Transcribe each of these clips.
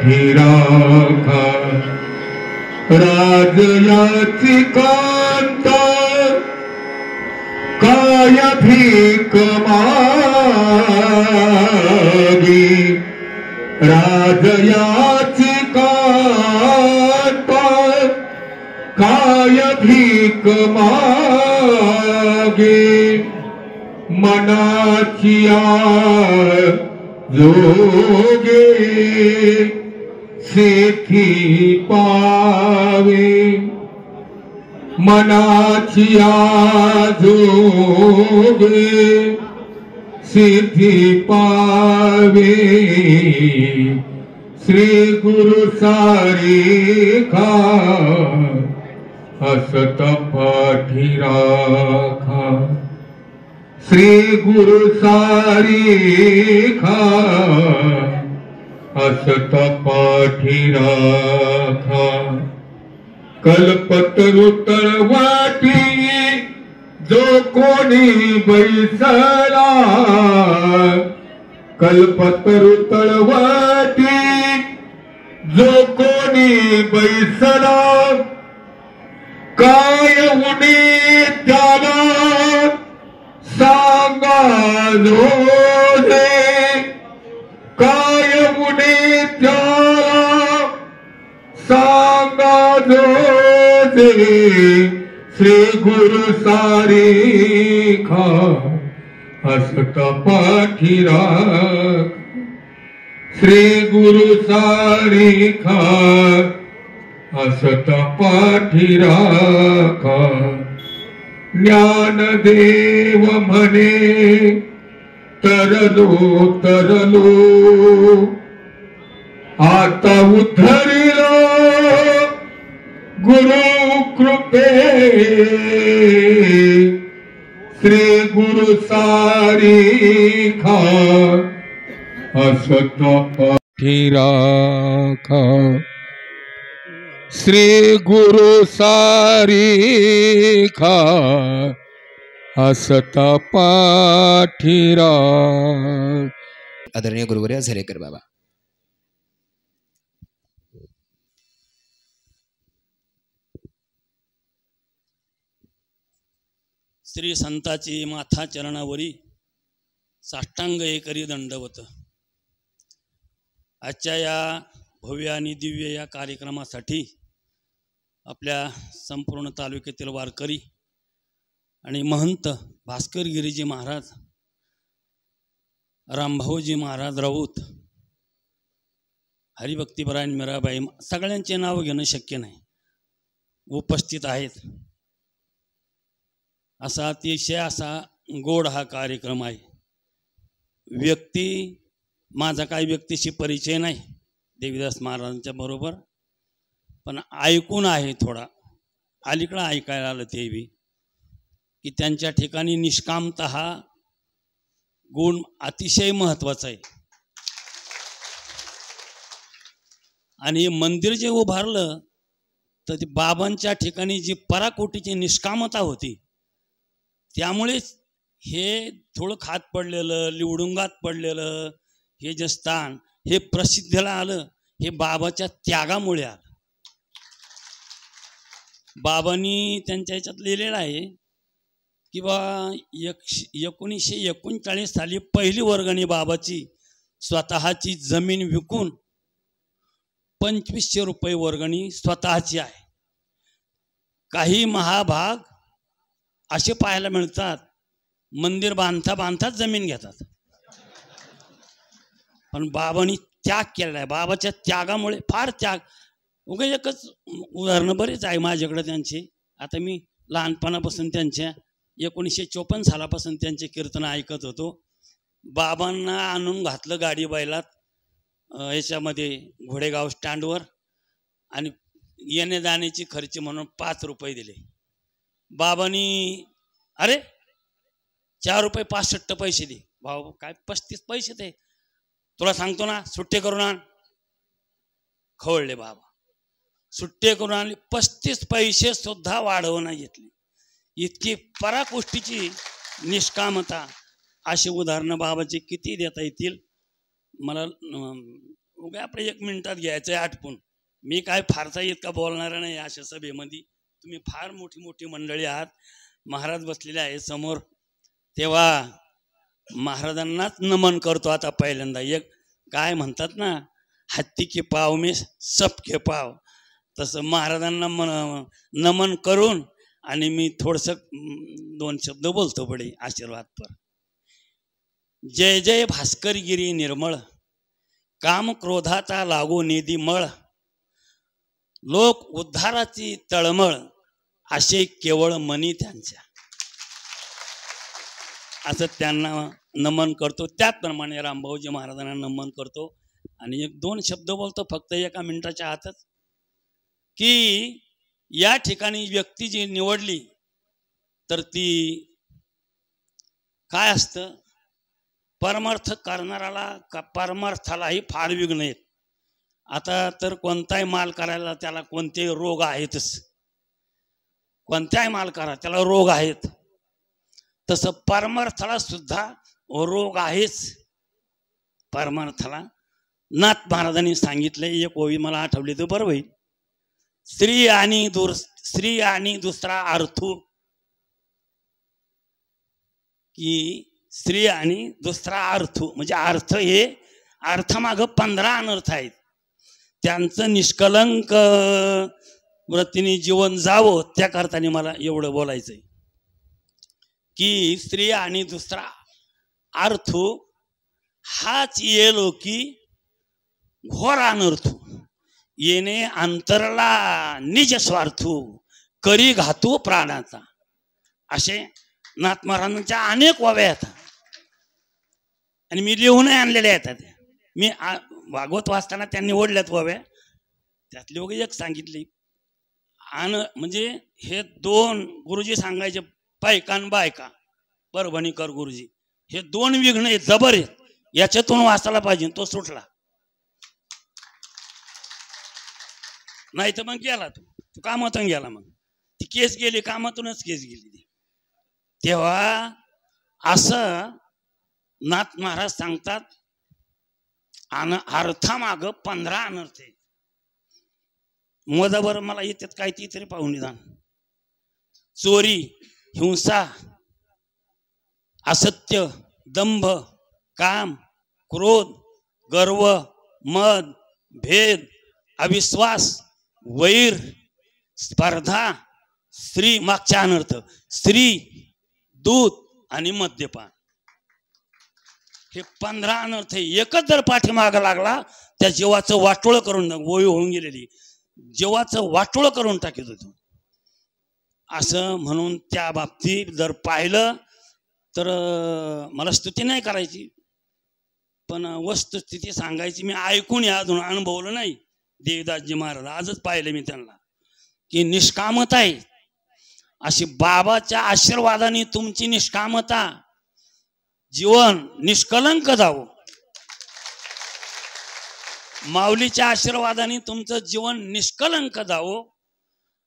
पाठी राखा राजयाची कांता काय भीक मागी राजयाची कांता काय भीक मागे मनाची जोगे सेठी पावे मनाची जोगे सिद्धी पावे श्री गुरु सारिखा हसत पाठी राखा श्री गुरु सारिखा हसत पाठी राखा कल्पतरु तळवाटी जो कोणी बैसला कल्पतरु तळवाटी जो कोणी बैसला काय उडी त्याला सांगा जोडे काय उडी त्याला सांगा जोडे श्री गुरु सारिखा हसत पाठी राखा श्री गुरु सारिखा हसत पाठी राखा ज्ञानदेव म्हणे तरलो तरलो आता उद्धरिलो गुरु कृपे श्री गुरु सारिखा हसत पाठी राखा श्री गुरु सारिखा हसत पाठी राखा। आदरणीय गुरुवर्य झरेकर बाबा। श्री संताची माथा चरणावरी साष्टांग एकरी दंडवत। आजच्या या भव्य आणि दिव्य या कार्यक्रमासाठी आपल्या संपूर्ण तालुक्यातील वारकरी आणि महंत भास्कर गिरीजी महाराज, रामभाऊजी महाराज राऊत, हरिभक्तीपरायण मीराबाई, सगळ्यांचे नाव घेणं शक्य नाही, उपस्थित आहेत। असा अतिशय असा गोड हा कार्यक्रम आहे। व्यक्ती माझा काही व्यक्तीशी परिचय नाही देवीदास महाराजांच्या बरोबर, पण ऐकून आहे थोडा, अलीकडं ऐकायला आलं ते बी की त्यांच्या ठिकाणी निष्कामता हा गुण अतिशय महत्त्वाचा आहे। आणि मंदिर जे उभारलं तर ते बाबांच्या ठिकाणी जी पराकोटीची निष्कामता होती त्यामुळेच हे थोडं खात पडलेलं, लिवडुंगात पडलेलं हे जे स्थान हे प्रसिद्धीला आलं, हे बाबाच्या त्यागामुळे आलं। बाबांनी त्यांच्या ह्याच्यात लिहिलेलं आहे की बा 1939 साली पहिली वर्गणी बाबाची स्वतःची जमीन विकून 2500 रुपये वर्गणी स्वतःची आहे। काही महाभाग असे पाहायला मिळतात मंदिर बांधता बांधताच जमीन घेतात, पण बाबांनी त्याग केलेला आहे। बाबाच्या त्यागामुळे फार त्याग, उगा एकच उदाहरणं बरेच आहे माझ्याकडे त्यांचे। आता मी लहानपणापासून त्यांच्या 1954 सालापासून त्यांचे कीर्तन ऐकत होतो। बाबांना आणून घातलं गाडी बैलात याच्यामध्ये घोडेगाव स्टँडवर, आणि येणे जाण्याची खर्च म्हणून 5 रुपये दिले। बाबांनी अरे 4 रुपये 65 पैसे दे। भाऊ काय 35 पैसे ते, तुला सांगतो ना सुट्टे करून आण। खवळले बाबा, सुट्टे करून आणले, 35 पैसे सुद्धा वाढवून घेतले। इतकी पराकोष्टीची निष्कामता, अशी उदाहरणं बाबाची किती देता येतील मला उगा आपलं 1 मिनिटात घ्यायचं आहे आटपून. मी काय फारसा इतका बोलणार नाही अशा सभेमध्ये. तुम्ही फार मोठी मोठी मंडळी आहात, महाराज बसलेले आहे समोर, तेव्हा महाराजांनाच नमन करतो. आता पहिल्यांदा एक काय म्हणतात ना, हत्ती के पाव में सबके पाव, तसं महाराजांना नमन करून आणि मी थोडंसं 2 शब्द बोलतो बडे आशीर्वाद पर. जय जय भास्करगिरी निर्मळ, काम क्रोधाचा लागू निधी मळ, लोक उद्धाराची तळमळ, असे केवळ मनी त्यांच्या. असं त्यांना नमन करतो. त्याचप्रमाणे रामभाऊजी महाराजांना नमन करतो. आणि 1-2 शब्द बोलतो फक्त 1 मिनिटाच्या आतच, की या ठिकाणी व्यक्ती जी निवडली तर ती काय असतं, परमार्थ करणाऱ्याला परमार्थालाही फार विघ्न आहेत. आता तर कोणताही माल करायला त्याला कोणतेही रोग आहेतच, कोणत्याही माल करा त्याला रोग आहेत, तसं परमार्थाला सुद्धा रोग आहेच. परमार्थाला नाथ महाराजांनी सांगितले, एक ओवी मला आठवली तर बरं होईल. स्त्री आणि दुसरा अर्थू, की स्त्री आणि दुसरा अर्थू म्हणजे अर्थ, हे अर्थामागं 15 अनर्थ आहेत. त्यांचं निष्कलंक वृत्तीने जीवन जावं त्याकरताने मला एवढं बोलायचंय की स्त्री आणि दुसरा अर्थू हाच येलो की घोर अनर्थू, येणे अंतरला निज स्वार्थू, करी घातू प्राणाचा. असे नाथ महाराजांच्या अनेक ओव्या येतात आणि मी लिहूनही आणलेल्या येतात. मी भागवत वाचताना त्यांनी ओढल्यात ओव्या, त्यातली वगैरे एक सांगितली. म्हणजे हे 2 गुरुजी सांगायचे, पायकान बायका परभणीकर गुरुजी, हे 2 विघ्न आहेत, जबर आहेत, याच्यातून वाचायला पाहिजे. तो सुटला नाही तर मग गेला तू कामातून गेला, मग ती केस गेली, कामातूनच केस गेली. तेव्हा असं नाथ महाराज सांगतात, अर्थामागं 15 अनर्थ आहे. मधाबर मला येतात काय ती तरी पाहून निदान. चोरी, हिंसा, असत्य, दंभ, काम, क्रोध, गर्व, मद, भेद, अविश्वास, वैर, स्पर्धा, स्त्री, मागच्या अनर्थ स्त्री, दूध आणि मद्यपान, हे 15 अनर्थ. एकच जर पाठीमागं लागला त्या जीवाचं वाटोळ करून, वय होऊन गेलेली जीवाचं वाटोळ करून टाकीत होतो. असं म्हणून त्या बाबतीत जर पाहिलं तर मला स्तुती नाही करायची, पण वस्तुस्थिती सांगायची. मी ऐकून अजून अनुभवलं नाही. देवदासजी महाराज आजच पाहिलं मी त्यांना, की निष्कामता आहे अशी. बाबाच्या आशीर्वादाने तुमची निष्कामता, जीवन निष्कलंक जावं. माऊलीच्या आशीर्वादाने तुमचं जीवन निष्कलंक जावं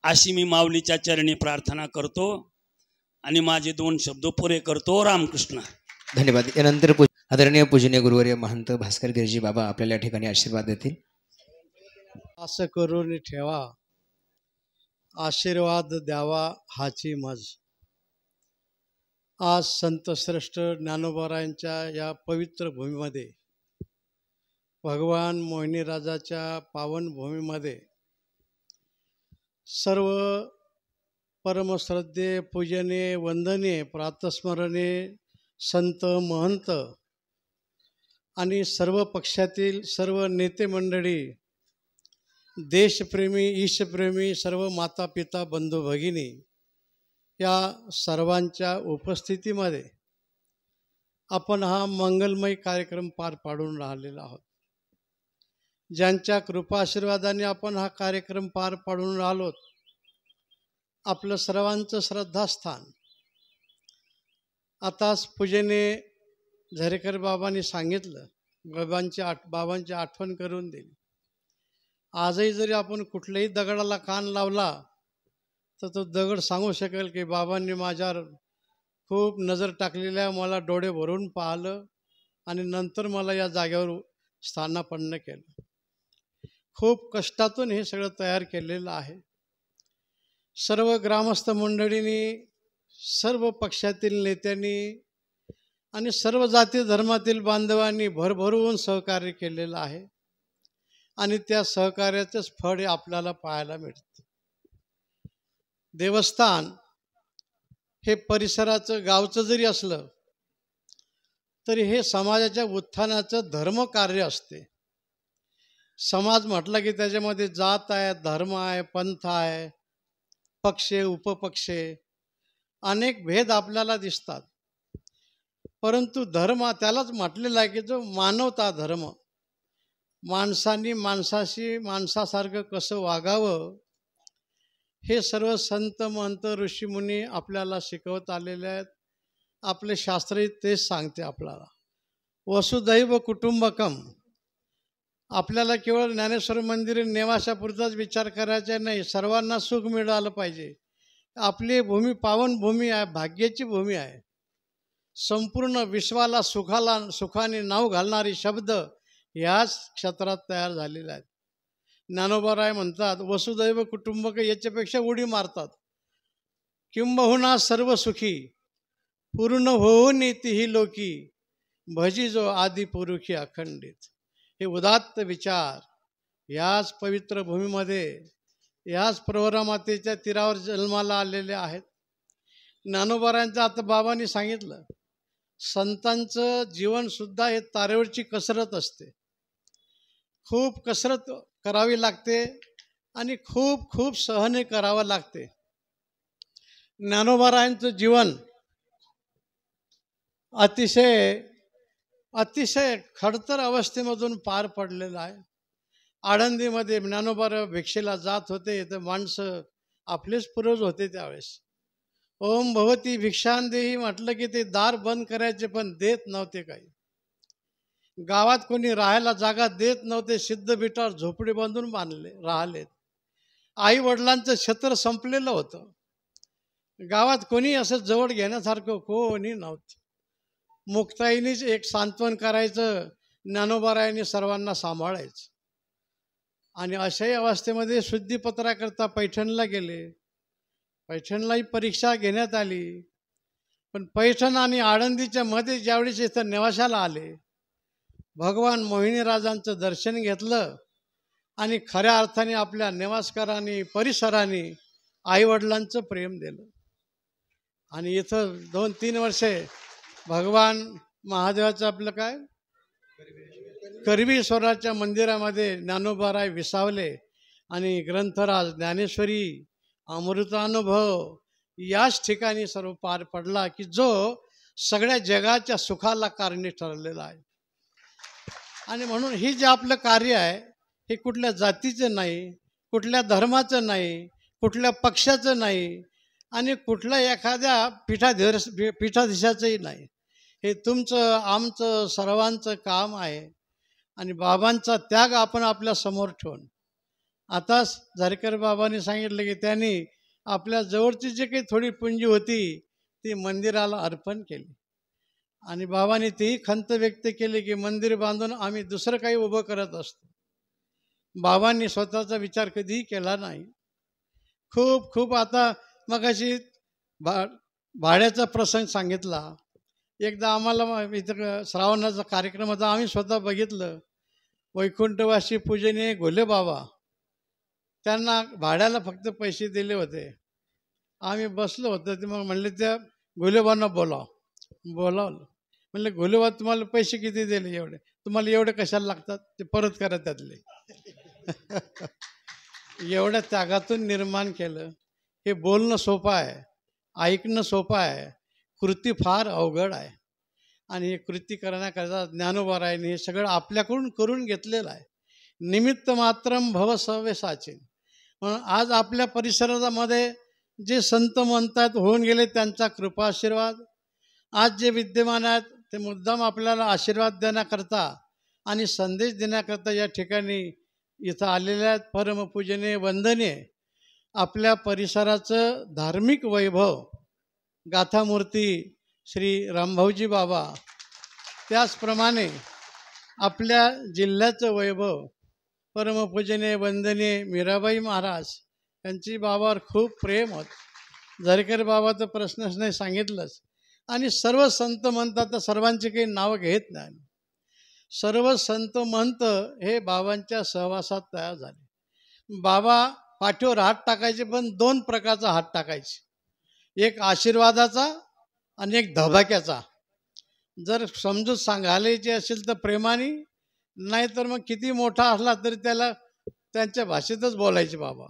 अशी मी माऊलीच्या चरणी प्रार्थना करतो आणि माझे 2 शब्द पुरे करतो. रामकृष्ण. धन्यवाद. यानंतर आदरणीय पूजनीय गुरुवर्य महंत भास्कर गिरजी बाबा आपल्याला या ठिकाणी आशीर्वाद देतील. असं करून ठेवा, आशीर्वाद द्यावा हाची मज. आज संतश्रेष्ठ ज्ञानोबारायांच्या या पवित्र भूमीमध्ये, भगवान मोहिनीराजाच्या पावन भूमीमध्ये, सर्व परमश्रद्धेय, पूजनीय, वंदनीय, प्रातस्मरणीय संत महंत आणि सर्व पक्षातील सर्व नेते मंडळी, देशप्रेमी, ईशप्रेमी, सर्व माता पिता, बंधू भगिनी, या सर्वांच्या उपस्थितीमध्ये आपण हा मंगलमय कार्यक्रम पार पाडून राहिलेला आहोत. ज्यांच्या कृपाआशीर्वादाने आपण हा कार्यक्रम पार पाडून राहिलो, आपलं सर्वांचं श्रद्धास्थान. आताच पूजेने झरेकर बाबांनी सांगितलं, बाबांची आठवण करून दिली. आजही जरी आपण कुठल्याही दगडाला कान लावला तर तो दगड सांगू शकेल की बाबांनी माझ्यावर खूप नजर टाकलेल्या, मला डोळे भरून पाहिलं आणि नंतर मला या जागेवर स्थानापन्न केलं. खूप कष्टातून हे सगळं तयार केलेलं आहे. सर्व ग्रामस्थ मंडळींनी, सर्व पक्षातील नेत्यांनी आणि सर्व जाती धर्मातील बांधवांनी भरभरून सहकार्य केलेलं आहे आणि त्या सहकार्याचंच फळ हे आपल्याला पाहायला मिळतं. देवस्थान हे परिसराचं, गावचं जरी असलं तरी हे समाजाच्या उत्थानाचं धर्मकार्य असते. समाज म्हटलं की त्याच्यामध्ये जात आहे, धर्म आहे, पंथ आहे, पक्ष, उपपक्ष, अनेक भेद आपल्याला दिसतात. परंतु धर्म त्यालाच म्हटलेला आहे की जो मानवता धर्म, माणसांनी माणसाशी माणसासारखं कसं वागावं हे सर्व संत महंत ऋषीमुनी आपल्याला शिकवत आलेले आहेत. आपले शास्त्रही तेच सांगते आपल्याला. वसुदैव कुटुंबकम. आपल्याला केवळ ज्ञानेश्वर मंदिर नेवाशापुरताच विचार करायचा नाही, सर्वांना सुख मिळालं पाहिजे. आपली भूमी पावन भूमी आहे, भाग्याची भूमी आहे. संपूर्ण विश्वाला सुखाने नाव घालणारी शब्द ह्याच क्षेत्रात तयार झालेले आहेत. ज्ञानोबाराय म्हणतात वसुदैव कुटुंबक, याच्यापेक्षा उडी मारतात. किंबहुना सर्व सुखी पूर्ण होऊन तीही लोकी, भजी जो आदि पुरुषी अखंडित. हे उदात्त विचार याच पवित्र भूमीमध्ये, याच प्रवरा मातेच्या तीरावर जन्माला आलेले आहेत. ज्ञानोबारायांचं आता बाबांनी सांगितलं, संतांचं जीवनसुद्धा हे तारेवरची कसरत असते. खूप कसरत करावी लागते आणि खूप खूप सहने करावं लागते. ज्ञानोबारायांचं जीवन अतिशय खडतर अवस्थेमधून पार पडलेलं आहे. आळंदीमध्ये ज्ञानोबा भिक्षेला जात होते तर माणसं आपलेच पूर्वज होते त्यावेळेस. ओम भवती भिक्षांदेही म्हटलं की ते दार बंद करायचे, पण देत नव्हते. काही गावात कोणी राहायला जागा देत नव्हते, सिद्ध बिटावर झोपडी बांधून राहिलेत. आई वडिलांचं छत्र संपलेलं होतं. गावात कोणी असं जवळ घेण्यासारखं कोणी नव्हतं. मुक्ताईनीच एक सांत्वन करायचं, ज्ञानोबारायांनी सर्वांना सांभाळायचं. आणि अशाही अवस्थेमध्ये शुद्धीपत्राकरता पैठणला गेले. पैठणलाही परीक्षा घेण्यात आली, पण पैठण आणि आळंदीच्या मध्ये ज्यावेळेस इथं नेवाशाला आले, भगवान मोहिनीराजांचं दर्शन घेतलं आणि खऱ्या अर्थाने आपल्या नेवासकरांनी, परिसरांनी आईवडिलांचं प्रेम दिलं. आणि इथं 2-3 वर्षे भगवान महादेवाचं आपलं काय करवीश्वराच्या मंदिरामध्ये ज्ञानोबाराय विसावले आणि ग्रंथराज, ज्ञानेश्वरी, अमृतानुभव याच ठिकाणी सर्व पार पडला की जो सगळ्या जगाच्या सुखाला कारणी ठरलेला आहे. आणि म्हणून ही जे आपलं कार्य आहे हे कुठल्या जातीचं नाही, कुठल्या धर्माचं नाही, कुठल्या पक्षाचं नाही आणि कुठल्या एखाद्या पीठाधीशाचंही नाही. हे तुमचं, आमचं, सर्वांचं काम आहे. आणि बाबांचा त्याग आपण आपल्या समोर ठेवून, आताच झारकर बाबांनी सांगितलं की त्यांनी आपल्या जवळची जी काही थोडी पुंजी होती ती मंदिराला अर्पण केली. आणि बाबांनी तीही खंत व्यक्त केली की मंदिर बांधून आम्ही दुसरं काही उभं करत असतो. बाबांनी स्वतःचा विचार कधीही केला नाही. खूप आता मगाशी भाड्याचा प्रसंग सांगितला. एकदा आम्हाला इथं श्रावणाचा कार्यक्रम होता, आम्ही स्वतः बघितलं. वैकुंठवासी पूजनीय घोले बाबा, त्यांना भाड्याला फक्त पैसे दिले होते. आम्ही बसलो होतो, ते मग म्हणले त्या घोलेबांना बोलावलं. म्हणले घोलेबा तुम्हाला पैसे किती दिले? एवढे. तुम्हाला एवढे कशाला लागतात? ते परत करा त्यातले. एवढ्या त्यागातून निर्माण केलं. हे बोलणं सोपं आहे, ऐकणं सोपं आहे, कृती फार अवघड आहे. आणि हे कृती करण्याकरता ज्ञानोबारायांनी हे सगळं आपल्याकडून करून घेतलेलं आहे. निमित्त मात्रम भव सव्यसाचिन. म्हणून आज आपल्या परिसरामध्ये जे संत म्हणतात होऊन गेले, त्यांचा कृपा आशीर्वाद आज जे विद्यमान आहेत ते मुद्दाम आपल्याला आशीर्वाद देण्याकरता आणि संदेश देण्याकरता या ठिकाणी इथं आलेल्या आहेत. परमपूजनीय वंदनीय आपल्या परिसराचं धार्मिक वैभव गाथामूर्ती श्री रामभाऊजी बाबा, त्याचप्रमाणे आपल्या जिल्ह्याचं वैभव परमपूजनीय वंदनीय मीराबाई महाराज यांची बाबावर खूप प्रेम होतं. झरकर बाबा तर प्रश्नच नाही, सांगितलंच. आणि सर्व संत म्हणतात तर सर्वांची काही नावं घेत नाही. सर्व संत महंत हे बाबांच्या सहवासात तयार झाले. बाबा पाठीवर हात टाकायचे, पण दोन प्रकारचा हात टाकायचे, एक आशीर्वादाचा आणि एक धबाक्याचा. जर समजूत सांगायची असेल तर प्रेमाने, नाही तर मग किती मोठा असला तरी त्याला त्यांच्या भाषेतच बोलायचे बाबा.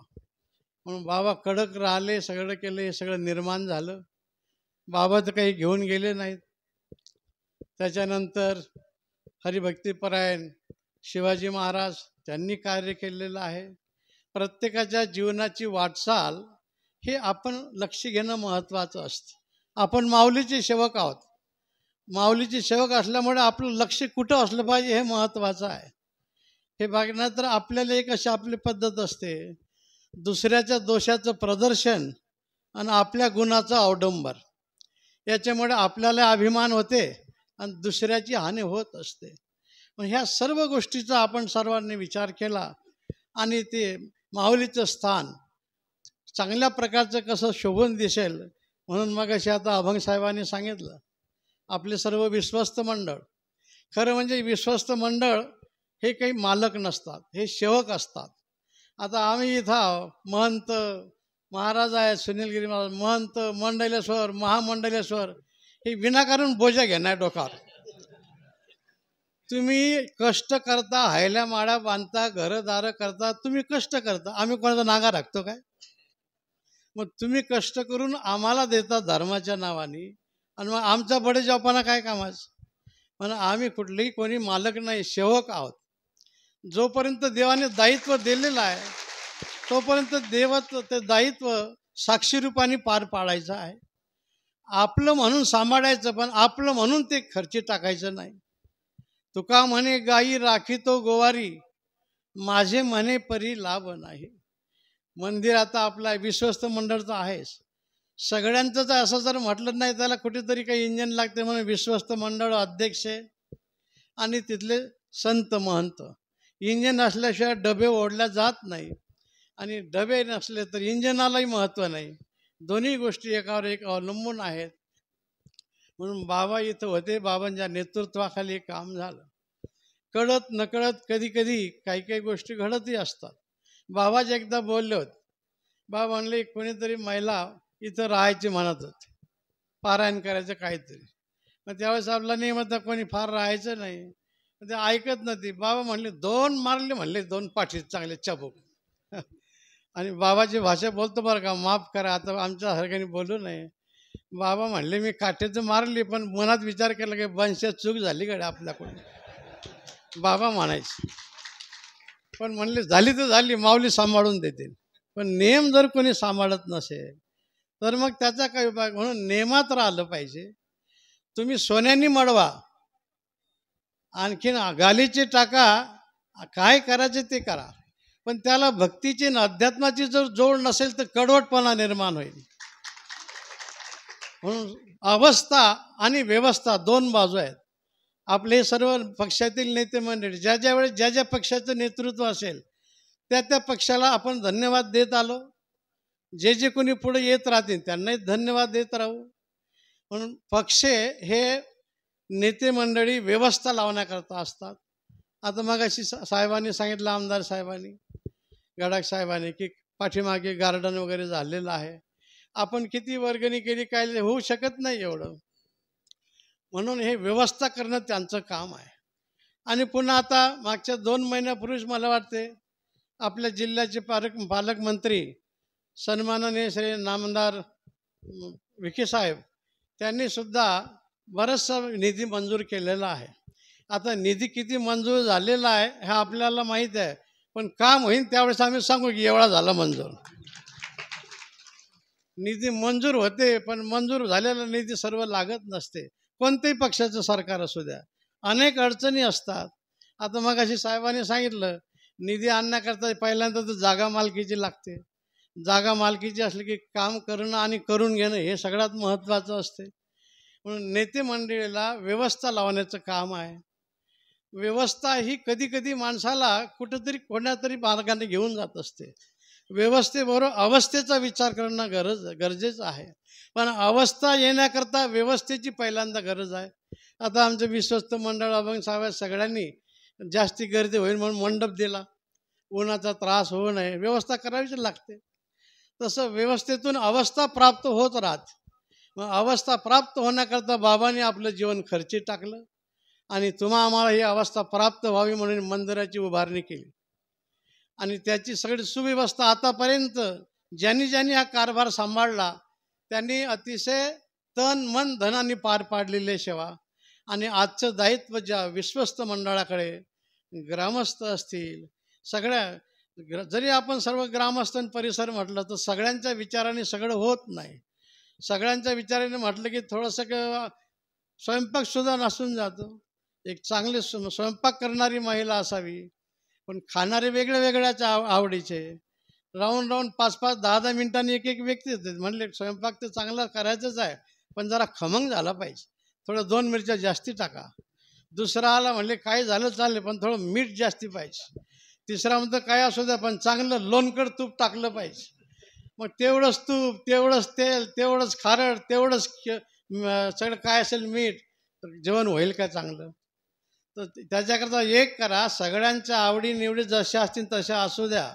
म्हणून बाबा कडक राहिले, सगळं केलं, हे सगळं निर्माण झालं. बाबा तर काही घेऊन गेले नाहीत. त्याच्यानंतर हरिभक्तीपरायण शिवाजी महाराज त्यांनी कार्य केलेलं आहे. प्रत्येकाच्या जीवनाची वाटचाल हे आपण लक्ष घेणं महत्त्वाचं असतं. आपण माऊलीचे सेवक आहोत. माऊलीचे सेवक असल्यामुळे आपलं लक्ष कुठं असलं पाहिजे हे महत्त्वाचं आहे. हे बघण्यात आपल्याला एक अशी आपली पद्धत असते, दुसऱ्याच्या दोषाचं प्रदर्शन आणि आपल्या गुणाचं अवडंबर. याच्यामुळे आपल्याला अभिमान होते आणि दुसऱ्याची हानी होत असते. मग ह्या सर्व गोष्टीचा आपण सर्वांनी विचार केला आणि ते माऊलीचं स्थान चांगल्या प्रकारचं कसं शोभून दिसेल म्हणून मग अशी आता अभंग साहेबांनी सांगितलं, आपले सर्व विश्वस्त मंडळ. खरं म्हणजे विश्वस्त मंडळ हे काही मालक नसतात, हे सेवक असतात. आता आम्ही इथं महंत महाराज आहेत, सुनीलगिरी महाराज महंत, मंडलेश्वर, महामंडलेश्वर, हे विनाकारण बोजा घेणार डोक्यावर. तुम्ही कष्ट करता, हायल्या माळ्या बांधता, घरदारं करता, तुम्ही कष्ट करता, आम्ही कोणाचा नागा राखतो काय? मग तुम्ही कष्ट करून आम्हाला देता धर्माच्या नावाने, आणि मग आमचा बडेजावपणा काय कामाचं? म्हणून आम्ही कुठलेही कोणी मालक नाही, सेवक आहोत. जोपर्यंत देवाने दायित्व दिलेलं आहे तोपर्यंत देवत्व ते दायित्व साक्षीरूपाने पार पाडायचं आहे. आपलं म्हणून सांभाळायचं, पण आपलं म्हणून ते खर्ची टाकायचं नाही. तुका म्हणे गाई राखीतो गोवारी, माझे म्हणे परी लाभ नाही. मंदिर आता आपला विश्वस्त मंडळचं आहेच, सगळ्यांचंच असं जर म्हटलं नाही त्याला कुठेतरी काही इंजन लागते. म्हणून विश्वस्त मंडळ अध्यक्ष आणि तिथले संत महंत. इंजन असल्याशिवाय डबे ओढल्या जात नाही, आणि डबे नसले तर इंजनालाही महत्त्व नाही. दोन्ही गोष्टी एकावर एक अवलंबून आहेत. म्हणून बाबा इथं होते, बाबांच्या नेतृत्वाखाली काम झालं. कळत नकळत कधी कधी काही काही गोष्टी घडतही असतात. बाबाच एकदा बोलले होते, बाबा म्हणले कोणीतरी महिला इथं राहायची म्हणत होते, पारायण करायचं काहीतरी. मग त्यावेळेस आपला नियम होता कोणी फार राहायचं नाही, ते ऐकत नव्हती. बाबा म्हणले 2 मारले, म्हणले 2 पाठीत चांगले चाबूक. आणि बाबाची भाषा बोलतो बरं का, माफ करा आता आमच्या सारख्याने बोलू नये. बाबा म्हणले मी काठीचं मारली, पण मनात विचार केला की वंशात चूक झाली कडे आपल्याकडून, बाबा म्हणायचे. पण म्हणले झाली तर झाली, माऊली सांभाळून देतील. पण नियम जर कोणी सांभाळत नसेल तर मग त्याचा काय विभाग. म्हणून नियमात राहिलं पाहिजे. तुम्ही सोन्याने मडवा, आणखीन गालीचे टाका, काय करायचे ते करा, पण त्याला भक्तीची आणि अध्यात्माची जर जोड नसेल तर कडवटपणा निर्माण होईल. म्हणून अवस्था आणि व्यवस्था 2 बाजू आहेत. आपले हे सर्व पक्षातील नेते मंडळी ज्या ज्या वेळेस ज्या ज्या पक्षाचं नेतृत्व असेल त्या त्या पक्षाला आपण धन्यवाद देत आलो. जे जे कोणी पुढे येत राहतील त्यांनाही धन्यवाद देत राहू. म्हणून पक्ष हे नेते मंडळी व्यवस्था लावण्याकरता असतात. आता मग अशी साहेबांनी सांगितलं, आमदार साहेबांनी, गडाख साहेबांनी, की पाठीमागे गार्डन वगैरे झालेलं आहे. आपण किती वर्गणी केली काय होऊ शकत नाही एवढं. म्हणून हे व्यवस्था करणं त्यांचं काम आहे. आणि पुन्हा आता मागच्या 2 महिन्यापूर्वीच मला वाटते आपल्या जिल्ह्याचे पालकमंत्री सन्माननीय श्री नामदार विखे साहेब त्यांनीसुद्धा बराचसा निधी मंजूर केलेला आहे. आता निधी किती मंजूर झालेला आहे हे आपल्याला माहीत आहे, पण काम होईल त्यावेळेस आम्ही सांगू की एवढा झाला मंजूर. निधी मंजूर होते, पण मंजूर झालेला निधी सर्व लागत नसते. कोणत्याही पक्षाचं सरकार असू द्या, अनेक अडचणी असतात. आता मग अशी साहेबांनी सांगितलं, निधी आणण्याकरता पहिल्यांदा तर जागा मालकीची लागते. जागा मालकीची असली की काम करणं आणि करून घेणं हे सगळ्यात महत्त्वाचं असते. म्हणून नेते मंडळीला व्यवस्था लावण्याचं काम आहे. व्यवस्था ही कधी कधी माणसाला कुठेतरी कोणातरी मार्गाने घेऊन जात असते. व्यवस्थेबरोबर अवस्थेचा विचार करणं गरजेचं आहे. पण अवस्था येण्याकरता व्यवस्थेची पहिल्यांदा गरज आहे. आता आमचं विश्वस्त मंडळ अभंग साहेब सगळ्यांनी जास्ती गर्दी होईल म्हणून मंडप दिला. उन्हाचा त्रास होऊ नये, व्यवस्था करावीच लागते. तसं व्यवस्थेतून अवस्था प्राप्त होत राहते. मग अवस्था प्राप्त होण्याकरता बाबांनी आपलं जीवन खर्ची टाकलं आणि आम्हाला ही अवस्था प्राप्त व्हावी म्हणून मंदिराची उभारणी केली. आणि त्याची सगळी सुव्यवस्था आतापर्यंत ज्यांनी हा कारभार सांभाळला त्यांनी अतिशय तन मन धनाने पार पाडलेली सेवा. आणि आजचं दायित्व ज्या विश्वस्त मंडळाकडे ग्रामस्थ असतील, सगळ्या जरी आपण सर्व ग्रामस्थ परिसर म्हटलं तर सगळ्यांच्या विचाराने सगळं होत नाही. सगळ्यांच्या विचाराने म्हटलं की थोडंसं स्वयंपाकसुद्धा नसून जातो. एक चांगले स्वयंपाक करणारी महिला असावी, पण खाणारे वेगळ्याच आवडीचे. राहून 5-5, 10-10 मिनिटांनी एक व्यक्ती होते. म्हणले स्वयंपाक तर चांगला करायचंच आहे, पण जरा खमंग झाला पाहिजे, थोडं 2 मिरच्या जास्ती टाका. दुसरा आला म्हणले काय झालं चालले, पण थोडं मीठ जास्ती पाहिजे. तिसरा म्हणतो काय असू द्या, पण चांगलं लोणकड तूप टाकलं पाहिजे. मग तेवढंच तूप, तेवढंच तेल, तेवढंच खारड, तेवढंच सगळं काय असेल मीठ, तर जेवण होईल का चांगलं? तर त्याच्याकरता एक करा, सगळ्यांच्या आवडीनिवडी जशा असतील तशा असू द्या,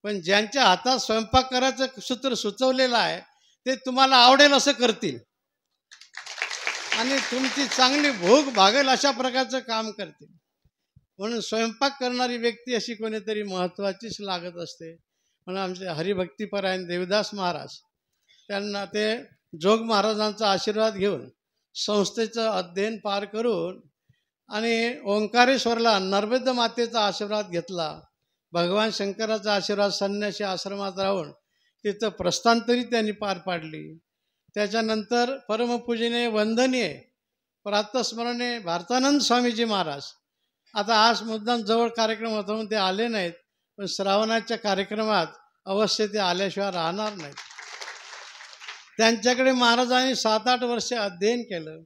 पण ज्यांच्या हातात स्वयंपाक करायचं सूत्र सुचवलेलं आहे ते तुम्हाला आवडेल असं करतील आणि तुमची चांगली भूक भागेल अशा प्रकारचं काम करतील. म्हणून स्वयंपाक करणारी व्यक्ती अशी कोणीतरी महत्त्वाचीच लागत असते. म्हणून आमचे हरिभक्तीपरायण देवदास महाराज, त्यांना ते जोग महाराजांचा आशीर्वाद घेऊन संस्थेचं अध्ययन पार करून आणि ओंकारेश्वरला नर्मदा मातेचा आशीर्वाद घेतला. भगवान शंकराचा आशीर्वाद संन्यासी आश्रमात राहून तिथं प्रस्थांतरी त्यांनी पार पाडली. त्याच्यानंतर परमपूजनीय वंदनीय प्रातस्मरणीय भारतानंद स्वामीजी महाराज, आता आज मुद्दाम जवळ कार्यक्रम होता म्हणून ते आले नाहीत, पण श्रावणाच्या कार्यक्रमात अवश्य ते आल्याशिवाय राहणार नाहीत. त्यांच्याकडे महाराजांनी 7-8 वर्ष अध्ययन केलं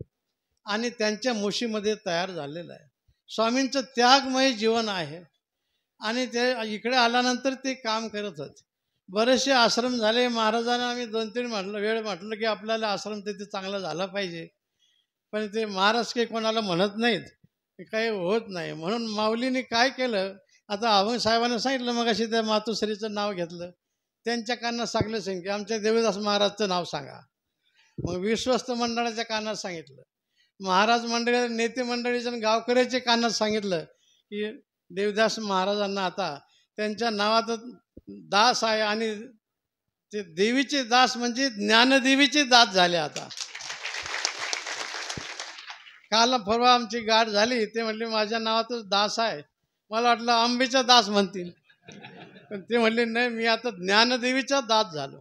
आणि त्यांच्या मुशीमध्ये तयार झालेलं आहे. स्वामींचं त्यागमय जीवन आहे आणि ते इकडे आल्यानंतर ते काम करत होते. बरेचसे आश्रम झाले. महाराजांना आम्ही 2-3 वेळ म्हटलं की आपल्याला आश्रम तिथे चांगला झाला पाहिजे, पण ते महाराज काही कोणाला म्हणत नाहीत, काही होत नाही. म्हणून माऊलीने काय केलं, आता अभंग साहेबांना सांगितलं, मग अशी त्या मातोश्रीचं नाव घेतलं, त्यांच्या कानात सांगलं की आमच्या देवदास महाराजचं नाव सांगा. मग विश्वस्त मंडळाच्या कानात सांगितलं, महाराज मंडळी नेते मंडळीच्या गावकऱ्याचे कानात सांगितलं की देवदास महाराजांना आता त्यांच्या नावात दास आहे आणि ते देवीचे दास म्हणजे ज्ञानदेवीचे दास झाले. आता काल परवा आमची गाठ झाली, ते म्हणले माझ्या नावातच दास आहे. मला वाटलं आंबेचा दास म्हणतील, पण ते म्हणले नाही, मी आता ज्ञानदेवीचा दास झालो.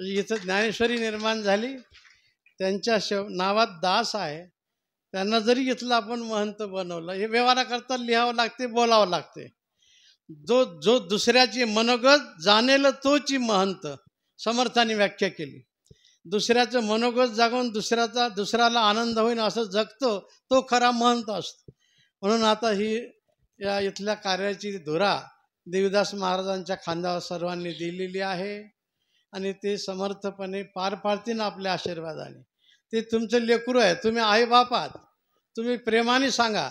इथं ज्ञानेश्वरी निर्माण झाली, त्यांच्या नावात दास आहे. त्यांना जरी घेतलं आपण महंत बनवलं, हे व्यवहाराकरता लिहावं लागते, बोलावं लागते. जो दुसऱ्याची मनोगत जाणेल तोची महंत, समर्थाने व्याख्या केली. दुसऱ्याचं मनोगत जागून दुसऱ्याला आनंद होईल असं जगतो तो खरा महंत असतो. म्हणून आता ही या इथल्या कार्याची धुरा देवदास महाराजांच्या खांद्यावर सर्वांनी दिलेली आहे आणि ते समर्थपणे पार पाडतील आपल्या आशीर्वादाने. ते तुमचं लेकरू आहे, तुम्ही आईबाप आहात, तुम्ही प्रेमाने सांगा.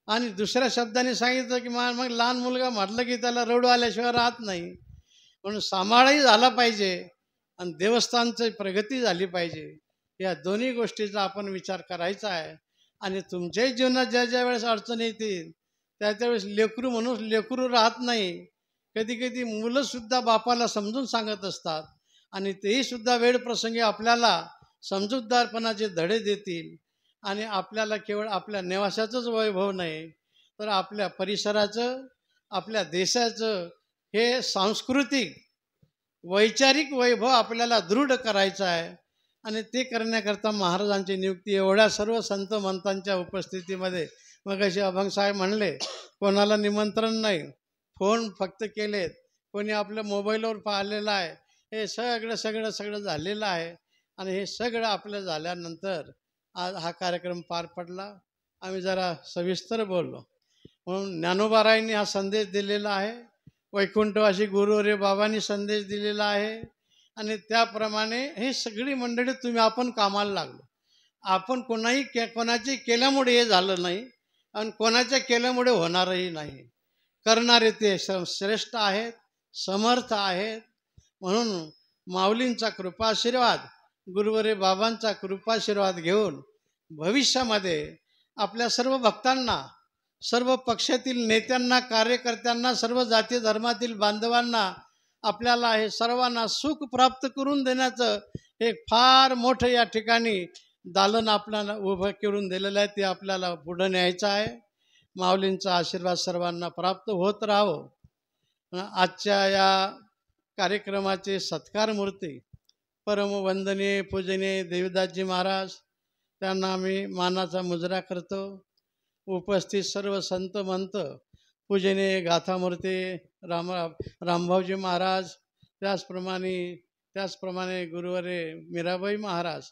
आणि दुसऱ्या शब्दाने सांगितलं की मग लहान मुलगा म्हटलं की त्याला रडू आल्याशिवाय राहत नाही. म्हणून सांभाळही झाला पाहिजे आणि देवस्थानची प्रगती झाली पाहिजे. या दोन्ही गोष्टीचा आपण विचार करायचा आहे. आणि तुमच्याही जीवनात ज्या वेळेस अडचण येतील त्यावेळेस लेकरू म्हणून लेकरू राहत नाही. कधी कधी मुलंसुद्धा बापाला समजून सांगत असतात आणि तेही सुद्धा वेळ प्रसंगी आपल्याला समजूतदारपणाचे धडे देतील. आणि आपल्याला केवळ आपल्या निवासाचंच वैभव नाही, तर आपल्या परिसराचं, आपल्या देशाचं हे सांस्कृतिक वैचारिक वैभव आपल्याला दृढ करायचं आहे. आणि ते करण्याकरता महाराजांची नियुक्ती एवढ्या सर्व संत महंतांच्या उपस्थितीमध्ये. मग असे अभंग साहेब म्हणले, कोणाला निमंत्रण नाही, फोन फक्त केलेत, कोणी आपल्या मोबाईलवर पाहिलेलं आहे. हे सगळं झालेलं आहे. आणि हे सगळं आपलं झाल्यानंतर आज हा कार्यक्रम पार पडला आम्ही जरा सविस्तर बोललो. म्हणून ज्ञानोबारायांनी हा संदेश दिलेला आहे, वैकुंठवासी गुरुवर्य बाबांनी संदेश दिलेला आहे. आणि त्याप्रमाणे हे सगळी मंडळी तुम्ही आपण कामाला लागलो. आपण कोणाची केल्यामुळे हे झालं नाही आणि कोणाच्या केल्यामुळे होणारही नाही. करणारे ते श्रेष्ठ आहेत, समर्थ आहेत. म्हणून माऊलींचा कृपाशीर्वाद, गुरुवर्य बाबांचा कृपाशीर्वाद घेऊन भविष्यामध्ये आपल्या सर्व भक्तांना, सर्व पक्षातील नेत्यांना, कार्यकर्त्यांना, सर्व जाती धर्मातील बांधवांना आपल्याला हे सर्वांना सुख प्राप्त करून देण्याचं एक फार मोठं या ठिकाणी दालन आपल्याला उभं करून दिलेलं आहे. ते आपल्याला पुढं न्यायचं आहे. माऊलींचा आशीर्वाद सर्वांना प्राप्त होत राहो. आजच्या या कार्यक्रमाचे सत्कार मूर्ती परमवंदनीय पूजनीय देवदासजी महाराज, त्यांना आम्ही मानाचा मुजरा करतो. उपस्थित सर्व संत मंत पूजनीय गाथामूर्ती रामभाऊजी महाराज, त्याचप्रमाणे गुरुवर्य मीराबाई महाराज,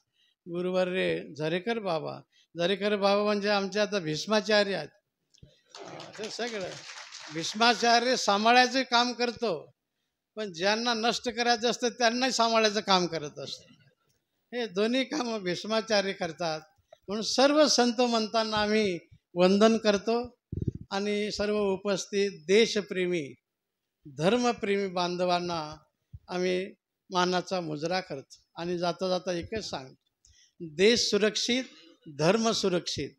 गुरुवर्य झरेकर बाबा म्हणजे आमचे आता भीष्माचार्य आहेत. ते सगळं भीष्माचार्य सांभाळायचं काम करतो, पण ज्यांना नष्ट करायचं असतं त्यांनाही सांभाळायचं काम करत असतं. हे दोन्ही कामं भीष्माचार्य करतात. म्हणून सर्व संत मंतांना आम्ही वंदन करतो आणि सर्व उपस्थित देशप्रेमी, धर्मप्रेमी बांधवांना आम्ही मानाचा मुजरा करतो. आणि जाता जाता एकच सांगतो, देश सुरक्षित, धर्म सुरक्षित,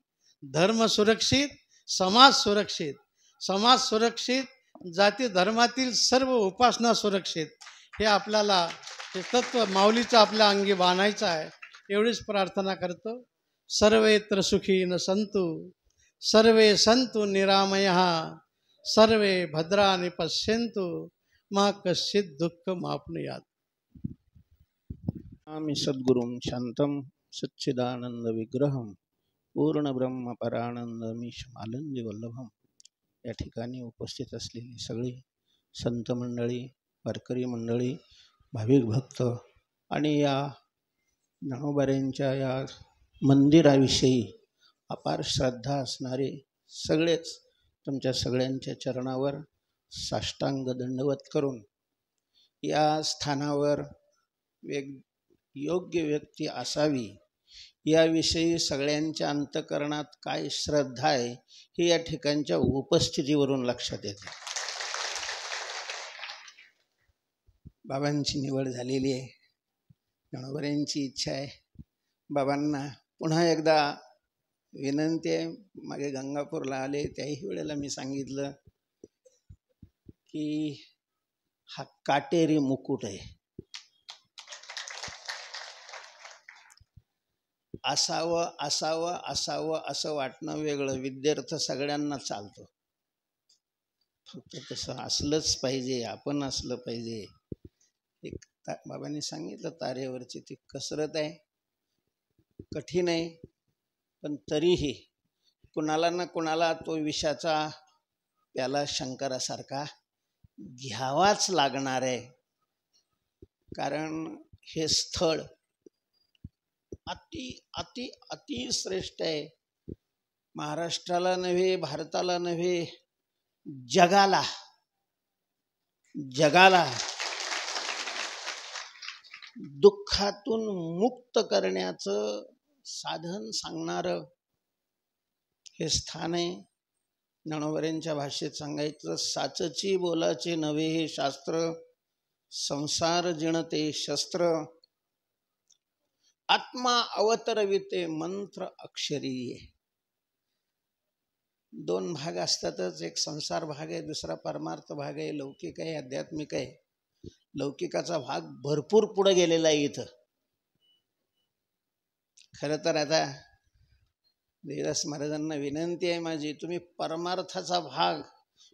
धर्म सुरक्षित, समाज सुरक्षित, समाज सुरक्षित, जाती धर्मातील सर्व उपासना सुरक्षित. हे आपल्याला हे तत्व माऊलीचं आपल्या अंगी बांधायचं आहे. एवढीच प्रार्थना करतो. सर्वेत्र सुखी न संतु, सर्वे संतु निरामयः, सर्वे भद्राणि पश्यन्तु, मा कश्चित् दुःखमाप्नुयात्. आम्ही सद्गुरुं शांतं सच्चिदानंद विग्रहं पूर्णब्रह्म परानंदमीशमानंदी वल्लभम. या ठिकाणी उपस्थित असलेली सगळी संत मंडळी, वारकरी मंडळी, भाविक भक्त आणि या ज्ञानोबाऱ्यांच्या या मंदिराविषयी अपार श्रद्धा असणारे सगळेच तुमच्या सगळ्यांच्या चरणावर साष्टांग दंडवत करून या स्थानावर योग्य व्यक्ती असावी याविषयी सगळ्यांच्या अंतःकरणात काय श्रद्धा आहे हे या ठिकाणच्या उपस्थितीवरून लक्षात येते. बाबांची निवड झालेली आहे. ज्ञानोबाऱ्यांची इच्छा आहे. बाबांना पुन्हा एकदा विनंती आहे. मागे गंगापूरला आले त्याही वेळेला मी सांगितलं की हा काटेरी मुकुट आहे. असावं असावं असावं असं वाटणं वेगळं, विद्यार्थ सगळ्यांना चालतो. फक्त तसं असलंच पाहिजे, आपण असलं पाहिजे. एक बाबांनी सांगितलं तारेवरची ती कसरत आहे, कठीण आहे, पण तरीही कुणाला ना कुणाला तो विषाचा प्याला शंकरासारखा घ्यावाच लागणार आहे. कारण हे स्थळ अति अति अति श्रेष्ठ आहे. महाराष्ट्राला नव्हे, भारताला नव्हे, जगाला दुःखातून मुक्त करण्याचं साधन सांगणारं हे स्थान आहे. ज्ञानोबाऱ्यांच्या भाषेत सांगायचं, साचची बोलाचे नव्हे हे शास्त्र, संसार जिणते शस्त्र, आत्मा अवतरविते मंत्र अक्षरी. दोन भाग असतातच. एक संसार भाग आहे, दुसरा परमार्थ भाग आहे, लौकिक आहे, आध्यात्मिक आहे. लौकिकाचा भाग भरपूर पुढे गेलेला आहे. इथं खरं तर आता देवदास महाराजांना विनंती आहे माझी, तुम्ही परमार्थाचा भाग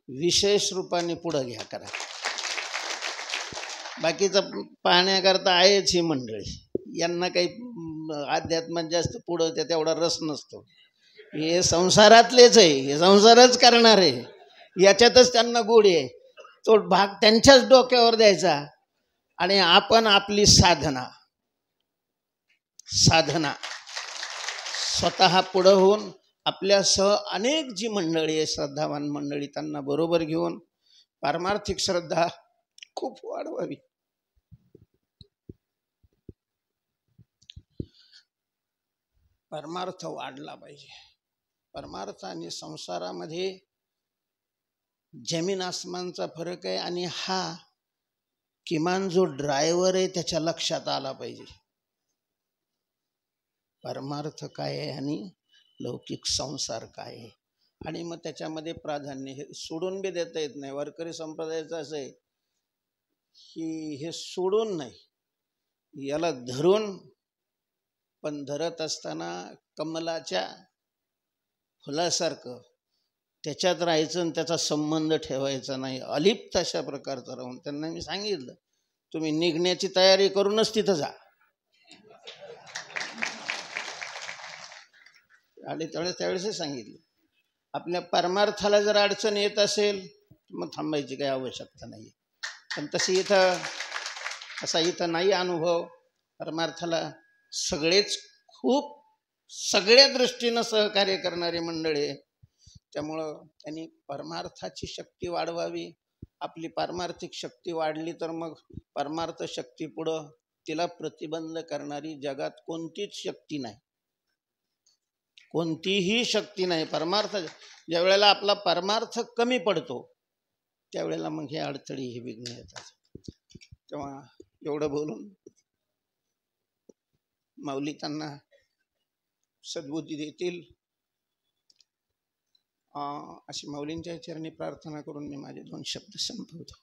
विशेष रूपाने पुढे घ्या करा. बाकीचं पाहण्याकरता आहेच ही मंडळी, यांना काही अध्यात्मात जास्त पुढं तेवढा रस नसतो. हे संसारातलेच आहे, हे संसारच करणार आहे, याच्यातच त्यांना गोडी आहे. तो भाग त्यांच्याच डोक्यावर द्यायचा आणि आपण आपली साधना स्वतः पुढं होऊन आपल्यासह अनेक जी मंडळी आहे, श्रद्धावान मंडळी, त्यांना बरोबर घेऊन पारमार्थिक श्रद्धा खूप वाढवावी. परमार्थ वाढला पाहिजे. परमार्थ आणि संसारामध्ये जमीन आसमानचा फरक आहे आणि हा किमान जो ड्रायव्हर आहे त्याच्या लक्षात आला पाहिजे. परमार्थ काय आहे आणि लौकिक संसार काय आहे, आणि मग त्याच्यामध्ये प्राधान्य हे सोडून बी देता येत नाही. वारकरी संप्रदायाचं असं आहे की हे सोडून नाही, याला धरून, पण धरत असताना कमलाच्या फुलासारखं त्याच्यात राहायचं आणि त्याचा संबंध ठेवायचा नाही, अलिप्त अशा प्रकारचं राहून. त्यांना मी सांगितलं तुम्ही निघण्याची तयारी करूनच तिथं जा. आणि त्यावेळेस सांगितलं आपल्या परमार्थाला जर अडचण येत असेल मग थांबायची काही आवश्यकता नाही. पण तशी इथं नाही अनुभव. परमार्थाला सगळेच खूप सगळ्या दृष्टीनं सहकार्य करणारे मंडळी आहे. त्यामुळं त्यांनी परमार्थाची शक्ती वाढवावी. आपली पारमार्थिक शक्ती वाढली तर मग परमार्थ शक्ती पुढं तिला प्रतिबंध करणारी जगात कोणतीच शक्ती नाही, कोणतीही शक्ती नाही. परमार्थ ज्या वेळेला आपला परमार्थ कमी पडतो त्यावेळेला मग हे अडथळी, हे विघ्न येतात. तेव्हा एवढं बोलून माऊली त्यांना सद्बुद्धी देतील अशी माऊलींच्या चरणी प्रार्थना करून मी माझे 2 शब्द संपवतो.